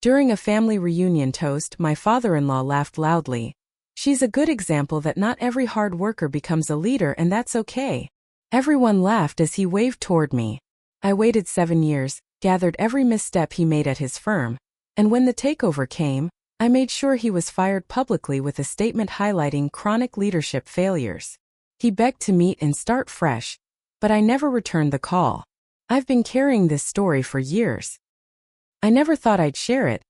During a family reunion toast, my father-in-law laughed loudly. She's a good example that not every hard worker becomes a leader, and that's okay. Everyone laughed as he waved toward me. I waited 7 years, gathered every misstep he made at his firm, and when the takeover came, I made sure he was fired publicly with a statement highlighting chronic leadership failures. He begged to meet and start fresh, but I never returned the call. I've been carrying this story for years. I never thought I'd share it,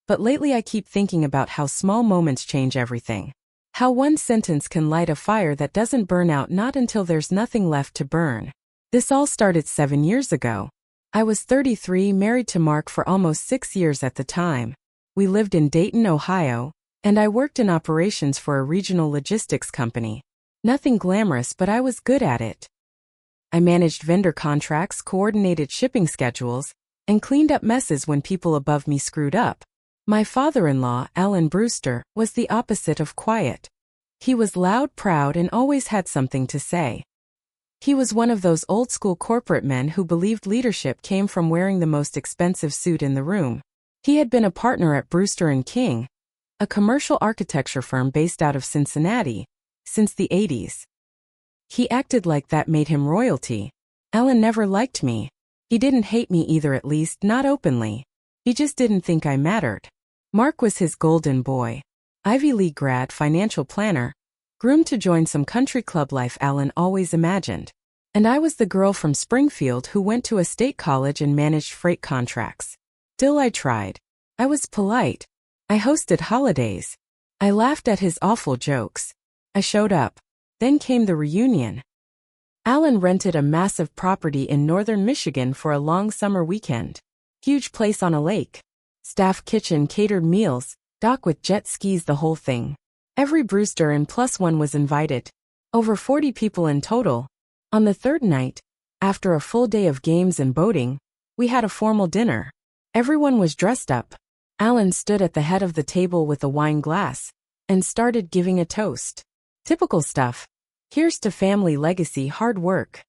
but lately I keep thinking about how small moments change everything. How one sentence can light a fire that doesn't burn out not until there's nothing left to burn. This all started 7 years ago. I was 33, married to Mark for almost 6 years at the time. We lived in Dayton, Ohio, and I worked in operations for a regional logistics company. Nothing glamorous, but I was good at it. I managed vendor contracts, coordinated shipping schedules, and cleaned up messes when people above me screwed up. My father-in-law, Alan Brewster, was the opposite of quiet. He was loud, proud, and always had something to say. He was one of those old-school corporate men who believed leadership came from wearing the most expensive suit in the room. He had been a partner at Brewster & King, a commercial architecture firm based out of Cincinnati, since the 80s. He acted like that made him royalty. Alan never liked me. He didn't hate me either, at least not openly. He just didn't think I mattered. Mark was his golden boy. Ivy League grad, financial planner, groomed to join some country club life Alan always imagined. And I was the girl from Springfield who went to a state college and managed freight contracts. Still, I tried. I was polite. I hosted holidays. I laughed at his awful jokes. I showed up. Then came the reunion. Alan rented a massive property in northern Michigan for a long summer weekend. Huge place on a lake. Staff kitchen, catered meals, dock with jet skis, the whole thing. Every Brewster and plus one was invited. Over 40 people in total. On the third night, after a full day of games and boating, we had a formal dinner. Everyone was dressed up. Alan stood at the head of the table with a wine glass and started giving a toast. Typical stuff. Here's to family legacy, hard work.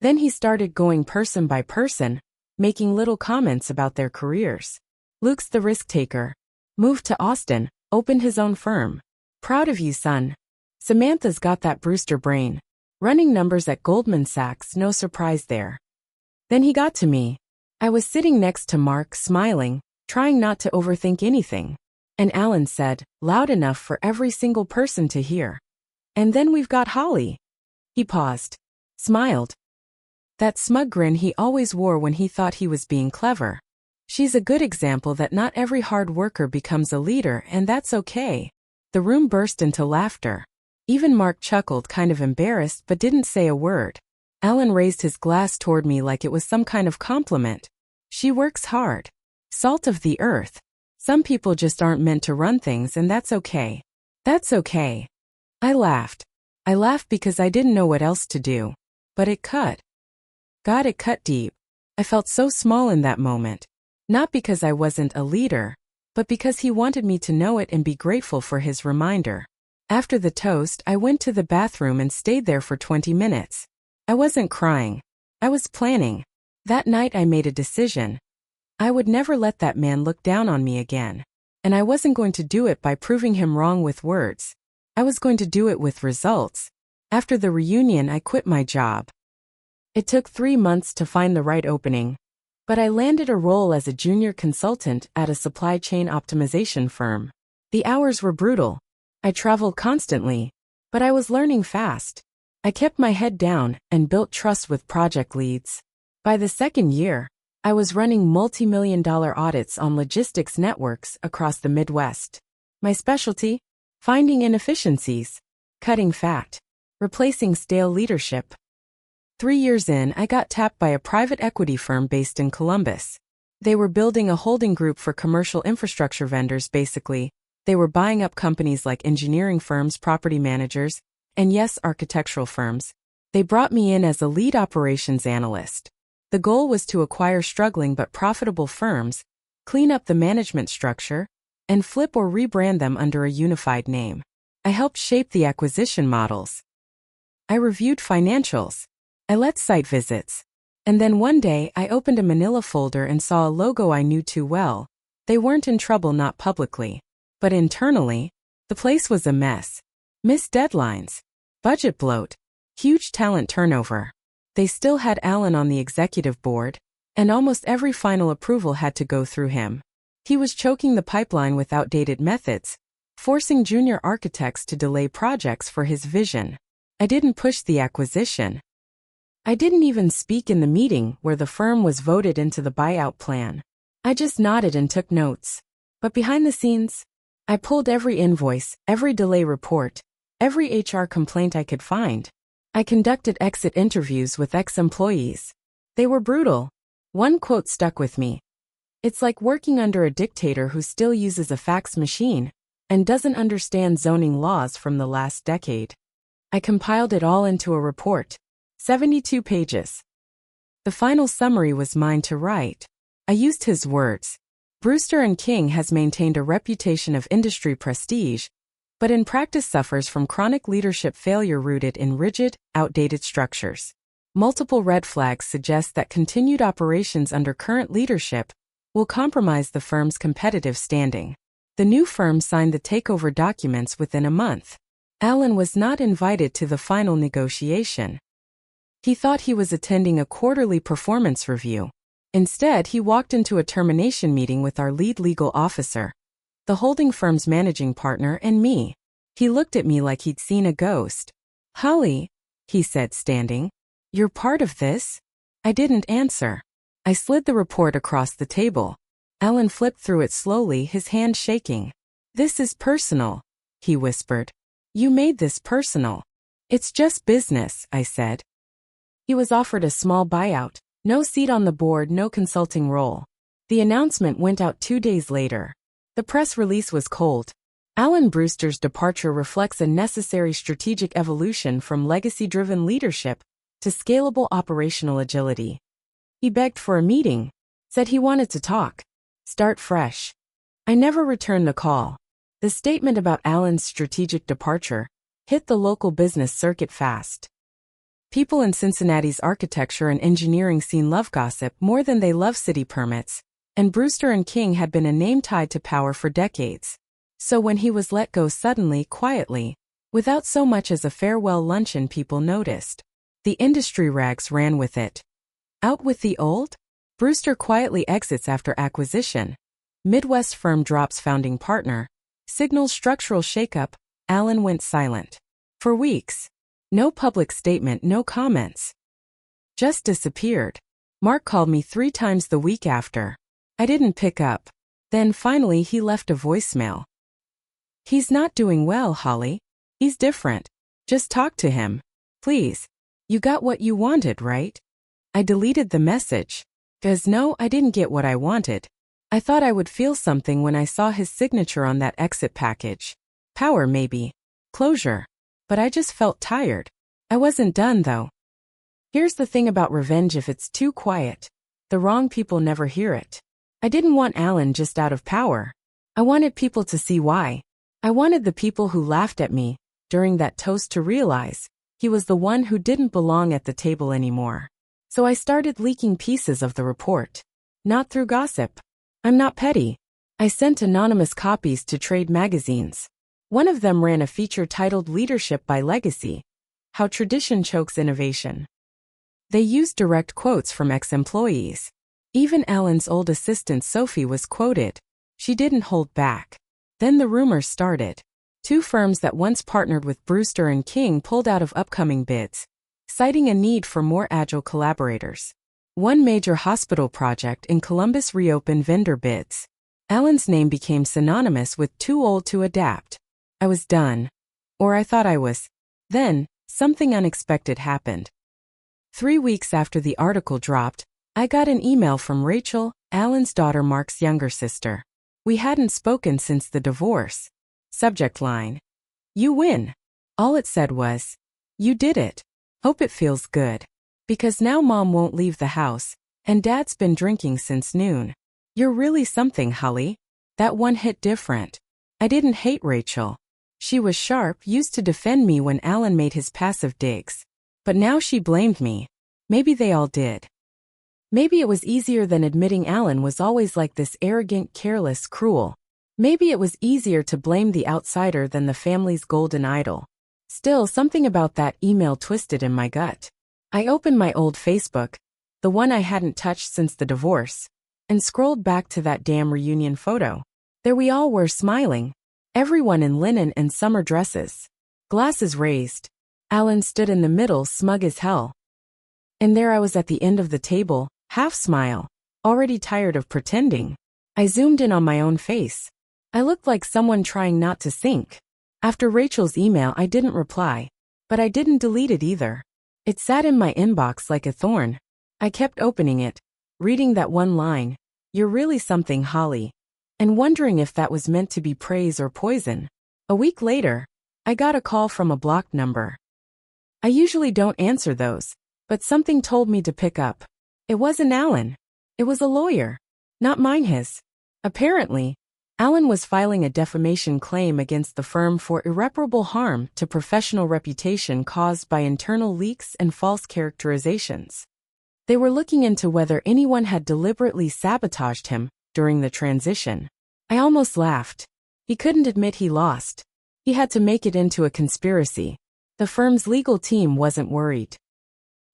Then he started going person by person, making little comments about their careers. Luke's the risk taker. Moved to Austin, opened his own firm. Proud of you, son. Samantha's got that Brewster brain. Running numbers at Goldman Sachs, no surprise there. Then he got to me. I was sitting next to Mark, smiling, trying not to overthink anything. And Alan said, loud enough for every single person to hear. And then we've got Holly. He paused. Smiled. That smug grin he always wore when he thought he was being clever. She's a good example that not every hard worker becomes a leader, and that's okay. The room burst into laughter. Even Mark chuckled, kind of embarrassed, but didn't say a word. Alan raised his glass toward me like it was some kind of compliment. She works hard. Salt of the earth. Some people just aren't meant to run things, and that's okay. That's okay. I laughed. I laughed because I didn't know what else to do. But it cut. God, it cut deep. I felt so small in that moment. Not because I wasn't a leader, but because he wanted me to know it and be grateful for his reminder. After the toast, I went to the bathroom and stayed there for 20 minutes. I wasn't crying. I was planning. That night I made a decision. I would never let that man look down on me again. And I wasn't going to do it by proving him wrong with words. I was going to do it with results. After the reunion, I quit my job. It took 3 months to find the right opening, but I landed a role as a junior consultant at a supply chain optimization firm. The hours were brutal. I traveled constantly, but I was learning fast. I kept my head down and built trust with project leads. By the second year, I was running multi-million-dollar audits on logistics networks across the Midwest. My specialty? Finding inefficiencies, cutting fat, replacing stale leadership. 3 years in, I got tapped by a private equity firm based in Columbus. They were building a holding group for commercial infrastructure vendors. Basically, they were buying up companies like engineering firms, property managers, and yes, architectural firms. They brought me in as a lead operations analyst. The goal was to acquire struggling but profitable firms, clean up the management structure, and flip or rebrand them under a unified name. I helped shape the acquisition models. I reviewed financials. I led site visits. And then one day I opened a manila folder and saw a logo I knew too well, They weren't in trouble, not publicly. But internally, the place was a mess. Missed deadlines, budget bloat, huge talent turnover. They still had Alan on the executive board, and almost every final approval had to go through him. He was choking the pipeline with outdated methods, forcing junior architects to delay projects for his vision. I didn't push the acquisition. I didn't even speak in the meeting where the firm was voted into the buyout plan. I just nodded and took notes. But behind the scenes, I pulled every invoice, every delay report, every HR complaint I could find. I conducted exit interviews with ex-employees. They were brutal. One quote stuck with me. "It's like working under a dictator who still uses a fax machine and doesn't understand zoning laws from the last decade." I compiled it all into a report. 72 pages. The final summary was mine to write. I used his words. Brewster and King has maintained a reputation of industry prestige, but in practice suffers from chronic leadership failure rooted in rigid, outdated structures. Multiple red flags suggest that continued operations under current leadership will compromise the firm's competitive standing. The new firm signed the takeover documents within a month. Alan was not invited to the final negotiation. He thought he was attending a quarterly performance review. Instead, he walked into a termination meeting with our lead legal officer, the holding firm's managing partner, and me. He looked at me like he'd seen a ghost. "Holly," he said, standing, "you're part of this?" I didn't answer. I slid the report across the table. Alan flipped through it slowly, his hand shaking. "This is personal," he whispered. "You made this personal." "It's just business," I said. He was offered a small buyout, no seat on the board, no consulting role. The announcement went out 2 days later. The press release was cold. Alan Brewster's departure reflects a necessary strategic evolution from legacy-driven leadership to scalable operational agility. He begged for a meeting, said he wanted to talk, start fresh. I never returned the call. The statement about Alan's strategic departure hit the local business circuit fast. People in Cincinnati's architecture and engineering scene love gossip more than they love city permits, and Brewster and King had been a name tied to power for decades. So when he was let go suddenly, quietly, without so much as a farewell luncheon, people noticed. The industry rags ran with it. Out with the old? Brewster quietly exits after acquisition. Midwest firm drops founding partner. Signals structural shakeup. Alan went silent. For weeks. No public statement, no comments. Just disappeared. Mark called me 3 times the week after. I didn't pick up. Then finally he left a voicemail. "He's not doing well, Holly. He's different. Just talk to him. Please. You got what you wanted, right?" I deleted the message. 'Cause no, I didn't get what I wanted. I thought I would feel something when I saw his signature on that exit package. Power, maybe. Closure. But I just felt tired. I wasn't done, though. Here's the thing about revenge: if it's too quiet, the wrong people never hear it. I didn't want Alan just out of power. I wanted people to see why. I wanted the people who laughed at me during that toast to realize he was the one who didn't belong at the table anymore. So I started leaking pieces of the report. Not through gossip. I'm not petty. I sent anonymous copies to trade magazines. One of them ran a feature titled "Leadership by Legacy: How Tradition Chokes Innovation." They used direct quotes from ex-employees. Even Alan's old assistant Sophie was quoted. She didn't hold back. Then the rumors started. 2 firms that once partnered with Brewster and King pulled out of upcoming bids, citing a need for more agile collaborators. One major hospital project in Columbus reopened vendor bids. Alan's name became synonymous with "too old to adapt." I was done. Or I thought I was. Then, something unexpected happened. 3 weeks after the article dropped, I got an email from Rachel, Alan's daughter, Mark's younger sister. We hadn't spoken since the divorce. Subject line: "You win." All it said was, "You did it. Hope it feels good. Because now Mom won't leave the house, and Dad's been drinking since noon. You're really something, Holly." That one hit different. I didn't hate Rachel. She was sharp, used to defend me when Alan made his passive digs. But now she blamed me. Maybe they all did. Maybe it was easier than admitting Alan was always like this arrogant, careless, cruel. Maybe it was easier to blame the outsider than the family's golden idol. Still, something about that email twisted in my gut. I opened my old Facebook, the one I hadn't touched since the divorce, and scrolled back to that damn reunion photo. There we all were smiling. Everyone in linen and summer dresses. Glasses raised. Alan stood in the middle, smug as hell. And there I was at the end of the table, half smile, already tired of pretending. I zoomed in on my own face. I looked like someone trying not to sink. After Rachel's email, I didn't reply. But I didn't delete it either. It sat in my inbox like a thorn. I kept opening it, reading that one line, "You're really something, Holly," and wondering if that was meant to be praise or poison. A week later, I got a call from a blocked number. I usually don't answer those, but something told me to pick up. It wasn't Alan. It was a lawyer. Not mine, his. Apparently, Alan was filing a defamation claim against the firm for irreparable harm to professional reputation caused by internal leaks and false characterizations. They were looking into whether anyone had deliberately sabotaged him during the transition. I almost laughed. He couldn't admit he lost. He had to make it into a conspiracy. The firm's legal team wasn't worried.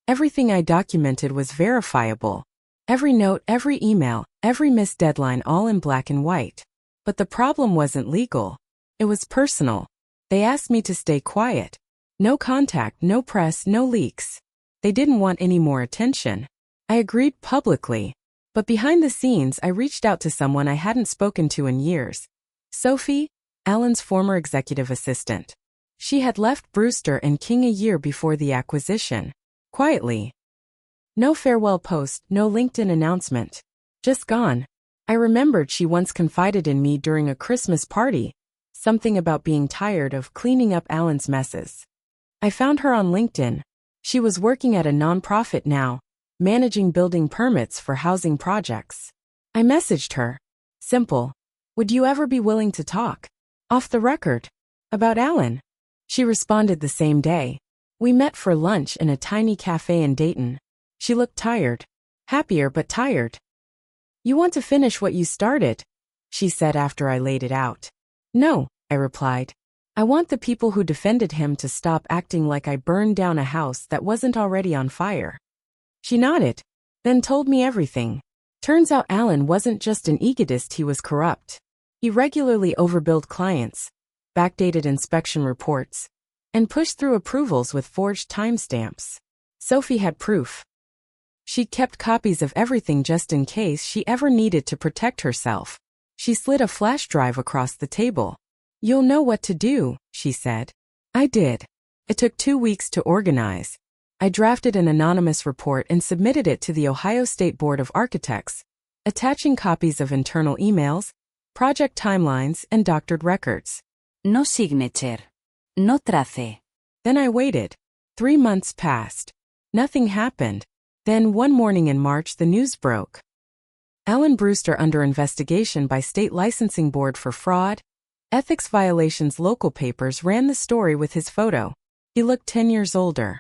Everything I documented was verifiable. Every note, every email, every missed deadline, all in black and white. But the problem wasn't legal. It was personal. They asked me to stay quiet. No contact, no press, no leaks. They didn't want any more attention. I agreed publicly. But behind the scenes, I reached out to someone I hadn't spoken to in years. Sophie, Alan's former executive assistant. She had left Brewster and King a year before the acquisition. Quietly. No farewell post, no LinkedIn announcement. Just gone. I remembered she once confided in me during a Christmas party, something about being tired of cleaning up Alan's messes. I found her on LinkedIn. She was working at a nonprofit now, managing building permits for housing projects. I messaged her. Simple. Would you ever be willing to talk? Off the record. About Alan. She responded the same day. We met for lunch in a tiny cafe in Dayton. She looked tired. Happier but tired. You want to finish what you started? She said after I laid it out. No, I replied. I want the people who defended him to stop acting like I burned down a house that wasn't already on fire. She nodded, then told me everything. Turns out Alan wasn't just an egotist, he was corrupt. He regularly overbilled clients, backdated inspection reports, and pushed through approvals with forged timestamps. Sophie had proof. She'd kept copies of everything just in case she ever needed to protect herself. She slid a flash drive across the table. You'll know what to do, she said. I did. It took 2 weeks to organize. I drafted an anonymous report and submitted it to the Ohio State Board of Architects, attaching copies of internal emails, project timelines, and doctored records. No signature. No trace. Then I waited. 3 months passed. Nothing happened. Then one morning in March the news broke. Alan Brewster under investigation by State Licensing Board for fraud, ethics violations. Local papers ran the story with his photo. He looked 10 years older.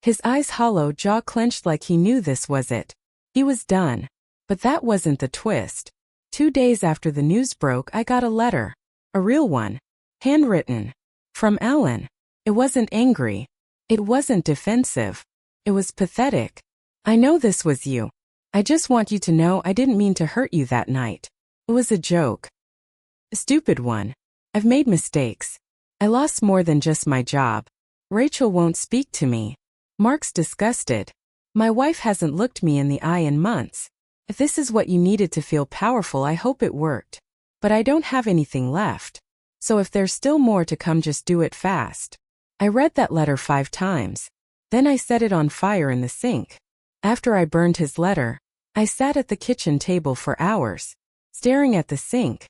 His eyes hollow, jaw clenched like he knew this was it. He was done. But that wasn't the twist. 2 days after the news broke, I got a letter. A real one. Handwritten. From Alan. It wasn't angry. It wasn't defensive. It was pathetic. I know this was you. I just want you to know I didn't mean to hurt you that night. It was a joke. A stupid one. I've made mistakes. I lost more than just my job. Rachel won't speak to me. Mark's disgusted. My wife hasn't looked me in the eye in months. If this is what you needed to feel powerful, I hope it worked. But I don't have anything left. So if there's still more to come, just do it fast. I read that letter 5 times. Then I set it on fire in the sink. After I burned his letter, I sat at the kitchen table for hours, staring at the sink,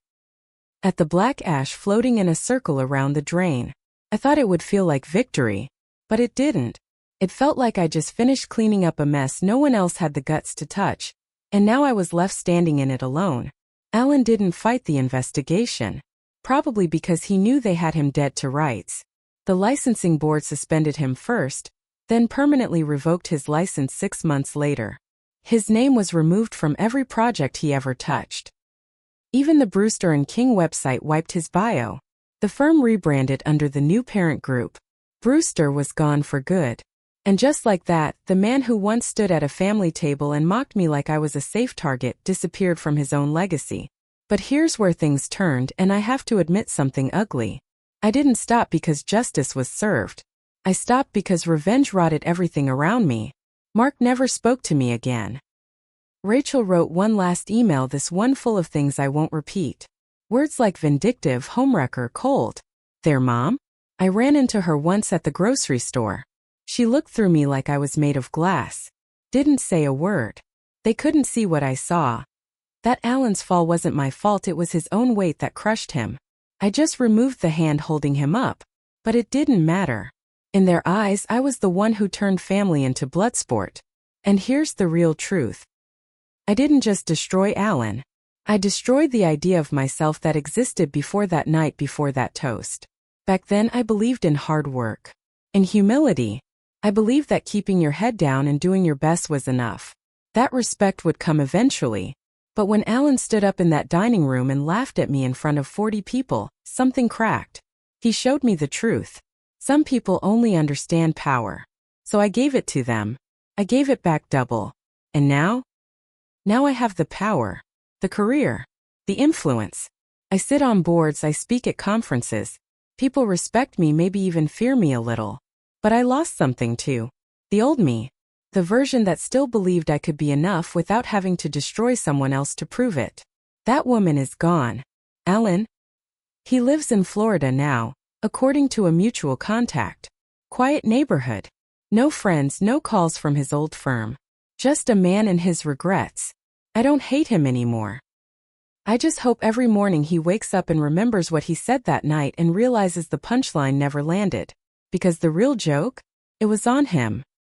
at the black ash floating in a circle around the drain. I thought it would feel like victory, but it didn't. It felt like I just finished cleaning up a mess no one else had the guts to touch, and now I was left standing in it alone. Alan didn't fight the investigation, probably because he knew they had him dead to rights. The licensing board suspended him first, then permanently revoked his license 6 months later. His name was removed from every project he ever touched. Even the Brewster and King website wiped his bio. The firm rebranded under the new parent group. Brewster was gone for good. And just like that, the man who once stood at a family table and mocked me like I was a safe target disappeared from his own legacy. But here's where things turned, and I have to admit something ugly. I didn't stop because justice was served. I stopped because revenge rotted everything around me. Mark never spoke to me again. Rachel wrote one last email, this one full of things I won't repeat. Words like vindictive, homewrecker, cold. Their mom? I ran into her once at the grocery store. She looked through me like I was made of glass. Didn't say a word. They couldn't see what I saw. That Alan's fall wasn't my fault, it was his own weight that crushed him. I just removed the hand holding him up. But it didn't matter. In their eyes, I was the one who turned family into bloodsport. And here's the real truth. I didn't just destroy Alan. I destroyed the idea of myself that existed before that night, before that toast. Back then I believed in hard work. In humility. I believed that keeping your head down and doing your best was enough. That respect would come eventually. But when Alan stood up in that dining room and laughed at me in front of 40 people, something cracked. He showed me the truth. Some people only understand power. So I gave it to them. I gave it back double. And now? Now I have the power. The career. The influence. I sit on boards, I speak at conferences. People respect me, maybe even fear me a little. But I lost something too. The old me. The version that still believed I could be enough without having to destroy someone else to prove it. That woman is gone. Alan? He lives in Florida now, according to a mutual contact. Quiet neighborhood. No friends, no calls from his old firm. Just a man and his regrets. I don't hate him anymore. I just hope every morning he wakes up and remembers what he said that night and realizes the punchline never landed. Because the real joke? It was on him.